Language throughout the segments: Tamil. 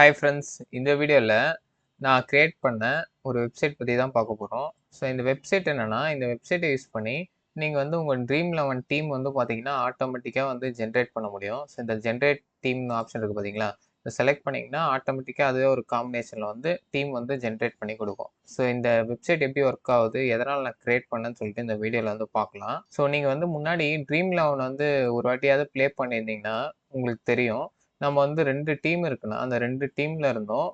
ஹாய் ஃப்ரெண்ட்ஸ், இந்த வீடியோவில் நான் கிரியேட் பண்ண ஒரு வெப்சைட் பற்றி தான் பார்க்க போகிறோம். ஸோ இந்த வெப்சைட் என்னென்னா, இந்த வெப்சைட்டை யூஸ் பண்ணி நீங்கள் வந்து உங்கள் ட்ரீம் 11 டீம் வந்து பார்த்தீங்கன்னா ஆட்டோமேட்டிக்காக வந்து ஜென்ரேட் பண்ண முடியும். ஸோ இந்த ஜென்ரேட் டீம்னு ஆப்ஷன் இருக்குது பார்த்தீங்களா, இதை செலக்ட் பண்ணிங்கன்னா ஆட்டோமேட்டிக்காக அதுவே ஒரு காம்பினேஷனில் வந்து டீம் வந்து ஜென்ரேட் பண்ணி கொடுக்கும். ஸோ இந்த வெப்சைட் எப்படி ஒர்க் ஆகுது, எதனால் நான் கிரியேட் பண்ணேன்னு சொல்லிட்டு இந்த வீடியோவில் வந்து பார்க்கலாம். ஸோ நீங்கள் வந்து முன்னாடி ட்ரீம் 11 வந்து ஒரு வாட்டியாவது ப்ளே பண்ணியிருந்தீங்கன்னா உங்களுக்கு தெரியும். நம்ம வந்து 2 டீம் இருக்குன்னா, அந்த 2 டீம்ல இருந்தும்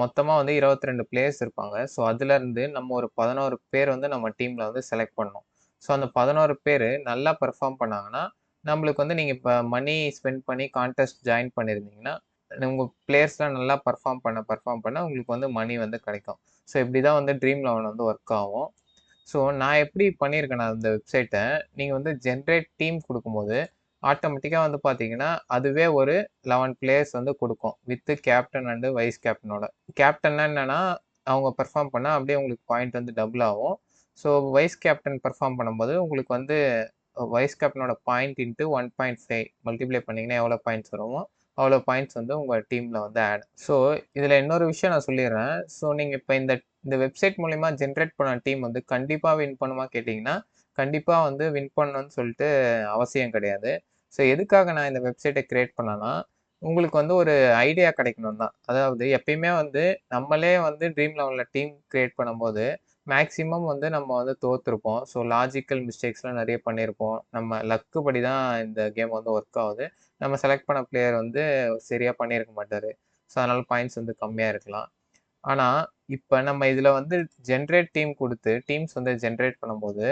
மொத்தமா வந்து 22 பிளேயர்ஸ் இருப்பாங்க. ஸோ அதுலருந்து நம்ம ஒரு 11 பேர் வந்து நம்ம டீம்ல வந்து செலக்ட் பண்ணணும். ஸோ அந்த 11 பேரு நல்லா பெர்ஃபார்ம் பண்ணாங்கன்னா, நம்மளுக்கு வந்து நீங்க இப்ப மணி ஸ்பெண்ட் பண்ணி கான்டெஸ்ட் ஜாயின் பண்ணியிருந்தீங்கன்னா, உங்க பிளேயர்ஸ்லாம் நல்லா பெர்ஃபார்ம் பண்ண உங்களுக்கு வந்து மணி வந்து கிடைக்கும். ஸோ இப்படிதான் வந்து ட்ரீம் 11 வந்து ஒர்க் ஆகும். ஸோ நான் எப்படி பண்ணியிருக்கேன்னா அந்த வெப்சைட்ட, நீங்க வந்து ஜென்ரேட் டீம் குடுக்கும்போது, ஆட்டோமேட்டிக்கா வந்து பார்த்தீங்கன்னா, அதுவே ஒரு 11 பிளேயர்ஸ் வந்து குடுக்கும். வித் கேப்டன் அண்ட் வைஸ் கேப்டனோட. கேப்டன்னா என்னன்னா, அவங்க பெர்ஃபார்ம் பண்ணா அப்படியே உங்களுக்கு பாயிண்ட் வந்து டபுள் ஆகும். ஸோ வைஸ் கேப்டன் பெர்ஃபார்ம் பண்ணும்போது, உங்களுக்கு வந்து வைஸ் கேப்டனோட பாயிண்ட் இன்டு 1.5 மல்டிப்ளை பண்ணீங்கன்னா எவ்வளோ பாயிண்ட்ஸ் வருமோ, அவ்வளோ பாயிண்ட்ஸ் வந்து உங்க டீம்ல வந்து ஆட். ஸோ இதுல இன்னொரு விஷயம் நான் சொல்லிர்றேன். ஸோ நீங்க இப்ப இந்த இந்த வெப்சைட் மூலியமா ஜென்ரேட் பண்ண டீம் வந்து கண்டிப்பா வின் பண்ணுமா கேட்டீங்கன்னா, கண்டிப்பா வந்து வின் பண்ணணும்னு சொல்லிட்டு அவசியம் கிடையாது. ஸோ எதுக்காக நான் இந்த வெப்சைட்ட கிரியேட் பண்ணேன்னா, உங்களுக்கு வந்து ஒரு ஐடியா கிடைக்கணும் தான். அதாவது எப்பயுமே வந்து நம்மளே வந்து ட்ரீம் லெவல்ல டீம் கிரியேட் பண்ணும்போது, மேக்ஸிமம் வந்து நம்ம வந்து தோத்துருப்போம். ஸோ லாஜிக்கல் மிஸ்டேக்ஸ்லாம் நெறைய பண்ணியிருப்போம். நம்ம லக்கு படி தான் இந்த கேம் வந்து ஒர்க் ஆகுது. நம்ம செலக்ட் பண்ண பிளேயர் வந்து சரியா பண்ணியிருக்க மாட்டாரு. ஸோ அதனால பாயிண்ட்ஸ் வந்து கம்மியா இருக்கலாம். ஆனா, இப்ப நம்ம இதுல வந்து ஜெனரேட் டீம் குடுத்து, டீம்ஸ் வந்து ஜெனரேட் பண்ணும்போது,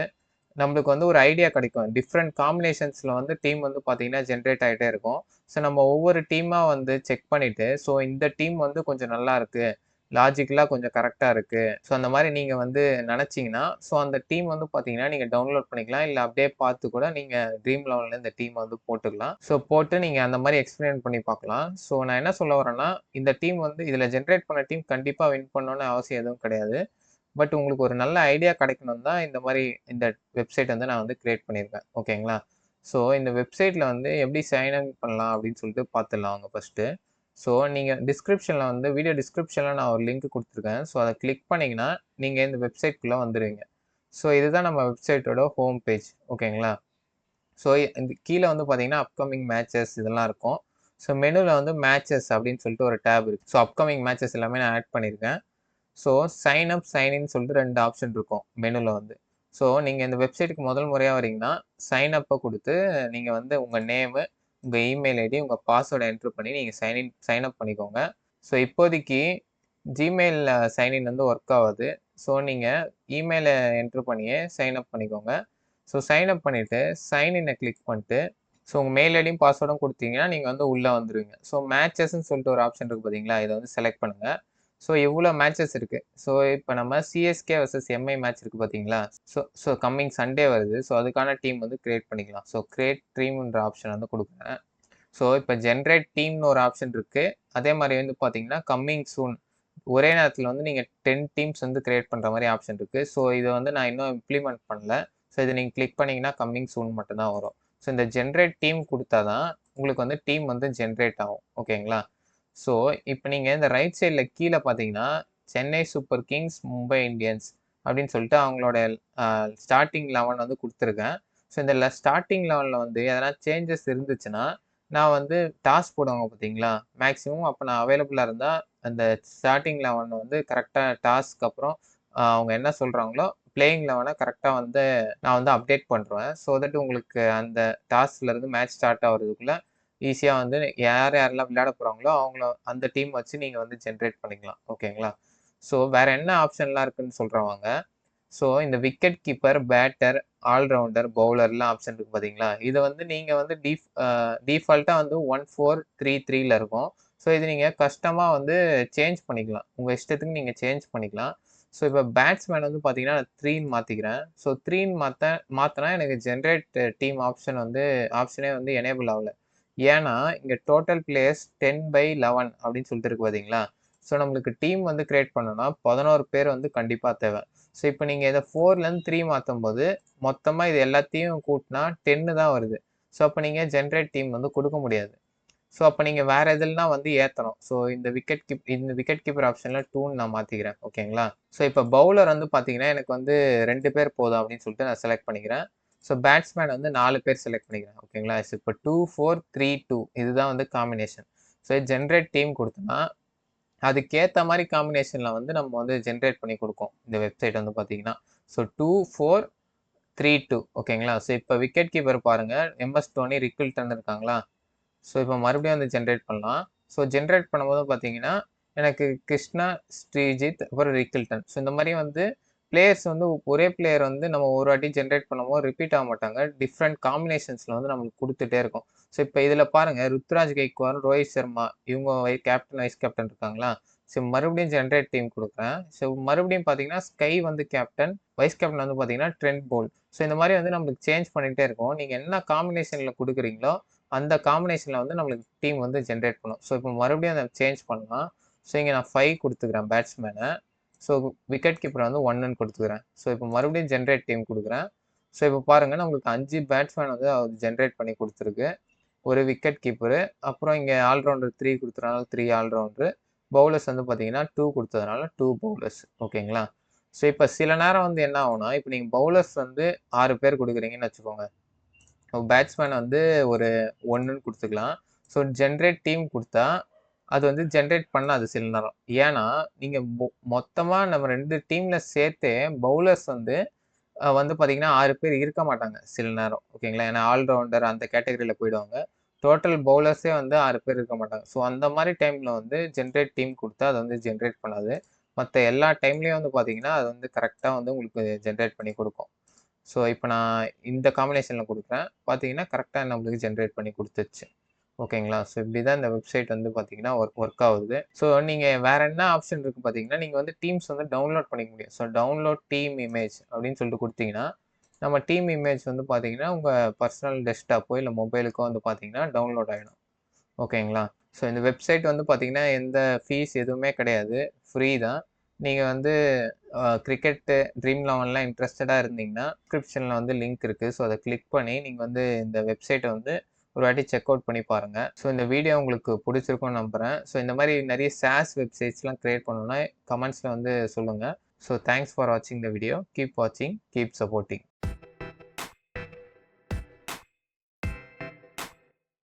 நம்மளுக்கு வந்து ஒரு ஐடியா கிடைக்கும். டிஃபரெண்ட் காம்பினேஷன்ஸ்ல வந்து டீம் வந்து பார்த்தீங்கன்னா, ஜெனரேட் ஆயிட்டே இருக்கும். ஸோ நம்ம ஒவ்வொரு டீமா வந்து செக் பண்ணிட்டு, ஸோ இந்த டீம் வந்து கொஞ்சம் நல்லா இருக்கு. லாஜிக்கலா கொஞ்சம் கரெக்ட்டா இருக்கு. ஸோ அந்த மாரி நீங்க வந்து நெனச்சீங்கன்னா, ஸோ அந்த டீம் வந்து பார்த்தீங்கன்னா, நீங்க டவுன்லோட் பண்ணிக்கலாம். இல்ல அப்படியே பார்த்து கூட நீங்க ட்ரீம் லெவல்ல இந்த டீம் வந்து போட்டுக்கலாம். ஸோ போட்டு நீங்க அந்த மாரி எக்ஸ்பெரிமென்ட் பண்ணி பார்க்கலாம். ஸோ நான் என்ன சொல்ல வரேன்னா, இந்த டீம் வந்து இதுல ஜெனரேட் பண்ண டீம் கண்டிப்பா வின் பண்ணணும்னு அவசியம் எதுவும் கிடையாது. பட் உங்களுக்கு ஒரு நல்ல ஐடியா கிடைக்கணும் தான் இந்த மாரி இந்த வெப்சைட் வந்து நான் வந்து கிரியேட் பண்ணியிருக்கேன். ஓகேங்களா? ஸோ இந்த வெப்சைட்ல வந்து எப்படி சைன் இன் பண்ணலாம் அப்படின்னு சொல்லிட்டு பார்த்துடலாம் வாங்க ஃபர்ஸ்ட்டு. ஸோ நீங்க டிஸ்கிரிப்ஷன்ல வந்து வீடியோ டிஸ்கிரிப்ஷன்ல நான் ஒரு லிங்க் குடுத்துருக்கேன். ஸோ அத கிளிக் பண்ணீங்கன்னா, நீங்க இந்த வெப்சைட்குள்ள வந்துருவீங்க. ஸோ இதுதான் நம்ம வெப்சைட்டோட ஹோம் பேஜ். ஓகேங்களா? ஸோ இந்த கீழ வந்து பார்த்தீங்கன்னா, அப்கமிங் மேட்சஸ் இதெல்லாம் இருக்கும். ஸோ மெனுல வந்து மேட்சஸ் அப்படின்னு சொல்லிட்டு ஒரு டேப் இருக்கு. ஸோ அப்கமிங் மேட்சஸ் எல்லாமே நான் ஆட் பண்ணியிருக்கேன். So sign up, sign in சொல்லிட்டு 2 ஆப்ஷன் இருக்கும் மெனுல வந்து. ஸோ நீங்க இந்த வெப்சைட்டுக்கு முதல் முறையா வரீங்கன்னா, சைன் அப்ப குடுத்து நீங்க வந்து உங்க நேமு, உங்க இமெயில் ஐடி, உங்க பாஸ்வேர்ட என்டர் பண்ணி நீங்க சைன் அப் பண்ணிக்கோங்க. ஸோ இப்போதைக்கு Gmailல சைன் இன் வந்து ஒர்க் ஆவாது. ஸோ நீங்க இமெயில என்டர் பண்ணியே சைன் அப் பண்ணிக்கோங்க. ஸோ சைன் அப் பண்ணிட்டு, சைன் இன்ன கிளிக் பண்ணிட்டு, ஸோ உங்க மெயில் ஐடியும், பாஸ்வேர்டும் குடுத்தீங்கன்னா, நீங்க வந்து உள்ள வந்துருவீங்க. ஸோ மேட்சஸ்ன்னு சொல்லிட்டு ஒரு ஆப்ஷன் இருக்கு பார்த்தீங்களா? இத வந்து செலக்ட் பண்ணுங்க. ஸோ இவ்ளோ மேட்சஸ் இருக்கு. ஸோ இப்ப நம்ம சிஎஸ்கே வெர்சஸ் எம்ஐ மேட்ச் இருக்கு பார்த்தீங்களா? ஸோ ஸோ கம்மிங் சண்டே வருது. ஸோ அதுக்கான டீம் வந்து கிரியேட் பண்ணிக்கலாம். ஸோ கிரியேட் டீம்ன்ற ஆப்ஷன் வந்து குடுக்குறேன். ஸோ இப்ப ஜெனரேட் டீம்னு ஒரு ஆப்ஷன் இருக்கு. அதே மாரி வந்து பார்த்தீங்கன்னா, கம்மிங் சூன் ஒரே நேரத்துல வந்து நீங்க 10 டீம்ஸ் வந்து கிரியேட் பண்ற மாரி ஆப்ஷன் இருக்கு. ஸோ இத வந்து நான் இன்னும் இம்ப்ளிமெண்ட் பண்ணல. ஸோ இத நீங்க கிளிக் பண்ணீங்கன்னா, கம்மிங் சூன் மட்டும் தான் வரும். ஸோ இந்த ஜெனரேட் டீம் குடுத்தா தான் உங்களுக்கு வந்து டீம் வந்து ஜெனரேட் ஆகும். ஓகேங்களா? ஸோ இப்ப நீங்க இந்த ரைட் சைட்ல கீழ பார்த்தீங்கன்னா, Chennai super Kings, Mumbai Indians அப்படின்னு சொல்லிட்டு அவங்களோட அ ஸ்டார்ட்டிங் 11 வந்து குடுத்துருக்கேன். ஸோ இந்த ஸ்டார்ட்டிங் 11ல வந்து எதனா சேஞ்சஸ் இருந்துச்சுன்னா, நான் வந்து டாஸ் போடுவாங்க பார்த்தீங்களா? மேக்ஸிமம் அப்ப நான் அவைலபிளா இருந்தா, அந்த ஸ்டார்ட்டிங் 11 வந்து கரெக்ட்டா டாஸ்க்கு அப்புறம் அவங்க என்ன சொல்றாங்களோ, பிளேயிங் 11 கரெக்ட்டா வந்து நான் வந்து அப்டேட் பண்ருவேன். ஸோ தட் உங்களுக்கு அந்த டாஸ்க்ல இருந்து மேட்ச் ஸ்டார்ட் ஆகுறதுக்குள்ள ஈஸியா வந்து யார் யாரெல்லாம் விளையாட போறாங்களோ, அவங்கள அந்த டீம் வச்சு நீங்க வந்து ஜெனரேட் பண்ணிக்கலாம். ஓகேங்களா? ஸோ வேற என்ன ஆப்ஷன்லாம் இருக்குன்னு சொல்றேன் வாங்க. ஸோ இந்த விக்கெட் கீப்பர், பேட்டர், ஆல்ரவுண்டர், பவுலர்லாம் ஆப்ஷன் இருக்கு பார்த்தீங்களா? இத வந்து நீங்க வந்து டிஃபால்ட்டா வந்து 1433ல இருக்கும். ஸோ இது நீங்க கஸ்டமா வந்து சேஞ்ச் பண்ணிக்கலாம். உங்க இஷ்டத்துக்கு நீங்க சேஞ்ச் பண்ணிக்கலாம். ஸோ இப்ப பேட்ஸ்மேன் வந்து பார்த்தீங்கன்னா, நான் 3ன்னு மாத்திக்கிறேன். ஸோ 3ன்னு மாத்துனா எனக்கு ஜெனரேட் டீம் ஆப்ஷன் வந்து ஆப்ஷனே வந்து எனேபிள் ஆவல. ஏன்னா, இங்க டோட்டல் பிளேயர்ஸ் 10/11 அப்படின்னு சொல்லிட்டு இருக்கு பார்த்தீங்களா? ஸோ நம்மளுக்கு டீம் வந்து கிரியேட் பண்ணணும்னா 11 பேர் வந்து கண்டிப்பா தேவை. ஸோ இப்ப நீங்க இத 4லேருந்து 3 மாத்தும்போது, மொத்தமா இது எல்லாத்தையும் கூட்டுனா 10 தான் வருது. ஸோ அப்ப நீங்க ஜெனரேட் டீம் வந்து குடுக்க முடியாது. ஸோ அப்போ நீங்கள் வேறு எதுலனா வந்து ஏற்றணும். ஸோ இந்த விக்கெட் கீப்பர் ஆப்ஷனில் 2ன்னு நான் மாற்றிக்கிறேன். ஓகேங்களா? ஸோ இப்போ பவுலர் வந்து பார்த்தீங்கன்னா எனக்கு வந்து 2 பேர் போதும் அப்படின்னு சொல்லிட்டு நான் செலக்ட் பண்ணிக்கிறேன். ஸோ பேட்ஸ்மேன் வந்து 4 பேர் செலக்ட் பண்ணிக்கிறேன். ஓகேங்களா? ஸோ இப்போ 2, 4, 3, 2 இதுதான் வந்து காம்பினேஷன். ஸோ ஜென்ரேட் டீம் கொடுத்தோன்னா அதுக்கேற்ற மாதிரி காம்பினேஷனில் வந்து நம்ம வந்து ஜென்ரேட் பண்ணி கொடுக்கும் இந்த வெப்சைட் வந்து பார்த்தீங்கன்னா. ஸோ 2, 4, 3, 2 ஓகேங்களா? ஸோ இப்போ விக்கெட் கீப்பர் பாருங்கள், எம்எஸ் தோனி, ரிக்கில்டன் இருக்காங்களா? ஸோ இப்போ மறுபடியும் வந்து ஜென்ரேட் பண்ணலாம். ஸோ ஜென்ரேட் பண்ணும்போது பார்த்தீங்கன்னா எனக்கு கிருஷ்ணா, ஸ்ரீஜித், அப்புறம் ரிக்கில்டன். ஸோ இந்த மாதிரி வந்து பிளேயர்ஸ் வந்து ஒரே பிளேயர் வந்து நம்ம ஒரு வாட்டி ஜென்ரேட் பண்ணும்போது ரிப்பீட் ஆக மாட்டாங்க. டிஃப்ரெண்ட் காம்பினேஷன்ஸில் வந்து நம்மளுக்கு கொடுத்துட்டே இருக்கும். ஸோ இப்போ இதில் பாருங்கள், ருத்ராஜ் கெய்க்வாட், ரோஹித் சர்மா இவங்க கேப்டன், வைஸ் கேப்டன் இருக்காங்களா? ஸோ மறுபடியும் ஜென்ரேட் டீம் கொடுக்குறேன். ஸோ மறுபடியும் பார்த்தீங்கன்னா ஸ்கை வந்து கேப்டன், வைஸ் கேப்டன் வந்து பார்த்தீங்கன்னா ட்ரெண்ட் போல்ட். ஸோ இந்த மாதிரி வந்து நம்மளுக்கு சேஞ்ச் பண்ணிகிட்டே இருக்கும். நீங்கள் என்ன காம்பினேஷனில் கொடுக்குறீங்களோ அந்த காம்பினேஷனில் வந்து நம்மளுக்கு டீம் வந்து ஜென்ரேட் பண்ணும். ஸோ இப்போ மறுபடியும் அதை சேஞ்ச் பண்ணலாம். ஸோ இங்கே நான் 5 கொடுத்துக்கிறேன் பேட்ஸ்மேனை. ஸோ விக்கெட் கீப்பரை வந்து 1ன்னு கொடுத்துக்கிறேன். ஸோ இப்போ மறுபடியும் ஜென்ரேட் டீம் கொடுக்குறேன். ஸோ இப்போ பாருங்கள், நம்மளுக்கு 5 பேட்ஸ்மேன் வந்து ஜென்ரேட் பண்ணி கொடுத்துருக்கு. ஒரு விக்கெட் கீப்பரு, அப்புறம் இங்கே ஆல்ரவுண்டர் 3 கொடுத்துறதுனால 3 ஆல்ரவுண்டரு, பவுலர்ஸ் வந்து பார்த்தீங்கன்னா 2 கொடுத்ததுனால 2 பவுலர்ஸ். ஓகேங்களா? ஸோ இப்போ சில நேரம் வந்து என்ன ஆகும்னா, இப்போ நீங்கள் பவுலர்ஸ் வந்து 6 பேர் கொடுக்குறீங்கன்னு வச்சுக்கோங்க. பேட்ஸ்மேன் வந்து ஒரு 1ன்னு கொடுத்துக்கலாம். ஸோ ஜென்ரேட் டீம் கொடுத்தா அது வந்து ஜென்ரேட் பண்ணாது சில நேரம். ஏன்னா நீங்கள் மொத்தமாக நம்ம 2 டீமில் சேர்த்தே பவுலர்ஸ் வந்து வந்து பார்த்தீங்கன்னா 6 பேர் இருக்க மாட்டாங்க சில நேரம். ஓகேங்களா? ஏன்னா ஆல்ரவுண்டர் அந்த கேட்டகரியில் போயிடுவாங்க. டோட்டல் பவுலர்ஸே வந்து 6 பேர் இருக்க மாட்டாங்க. ஸோ அந்த மாதிரி டைமில் வந்து ஜென்ரேட் டீம் கொடுத்தா அது வந்து ஜென்ரேட் பண்ணாது. மற்ற எல்லா டைம்லேயும் வந்து பார்த்தீங்கன்னா அது வந்து கரெக்டாக வந்து உங்களுக்கு ஜென்ரேட் பண்ணி கொடுக்கும். ஸோ இப்போ நான் இந்த காம்பினேஷனில் கொடுக்குறேன். பார்த்தீங்கன்னா கரெக்டாக நம்மளுக்கு ஜென்ரேட் பண்ணி கொடுத்துருச்சு. ஓகேங்களா? ஸோ இப்படி தான் இந்த வெப்சைட் வந்து பார்த்தீங்கன்னா ஒர்க் ஆகுது. ஸோ நீங்கள் வேறு என்ன ஆப்ஷன் இருக்குது பார்த்தீங்கன்னா, நீங்கள் வந்து டீம்ஸ் வந்து டவுன்லோட் பண்ணிக்க முடியும். ஸோ டவுன்லோட் டீம் இமேஜ் அப்படின்னு சொல்லிட்டு கொடுத்தீங்கன்னா, நம்ம டீம் இமேஜ் வந்து பார்த்தீங்கன்னா உங்கள் பர்சனல் டெஸ்க்டாப்போ இல்லை மொபைலுக்கோ வந்து பார்த்தீங்கன்னா டவுன்லோட் ஆகிடும். ஓகேங்களா? ஸோ இந்த வெப்சைட் வந்து பார்த்தீங்கன்னா எந்த ஃபீஸ் எதுவுமே கிடையாது. ஃப்ரீ தான். நீங்கள் வந்து கிரிக்கெட்டு, ட்ரீம் 11லாம் இன்ட்ரெஸ்டடாக இருந்தீங்கன்னா டிஸ்கிரிப்ஷனில் வந்து லிங்க் இருக்குது. ஸோ அதை கிளிக் பண்ணி நீங்கள் வந்து இந்த வெப்சைட்டை வந்து ஒரு வாட்டி செக் அவுட் பண்ணி பாருங்கள். ஸோ இந்த வீடியோ உங்களுக்கு பிடிச்சிருக்கும்னு நம்புகிறேன். ஸோ இந்த மாதிரி நிறைய SaaS வெப்சைட்ஸ்லாம் க்ரியேட் பண்ணணுன்னா கமெண்ட்ஸில் வந்து சொல்லுங்கள். ஸோ தேங்க்ஸ் ஃபார் வாட்சிங் த வீடியோ. கீப் வாட்சிங், கீப் சப்போர்ட்டிங்.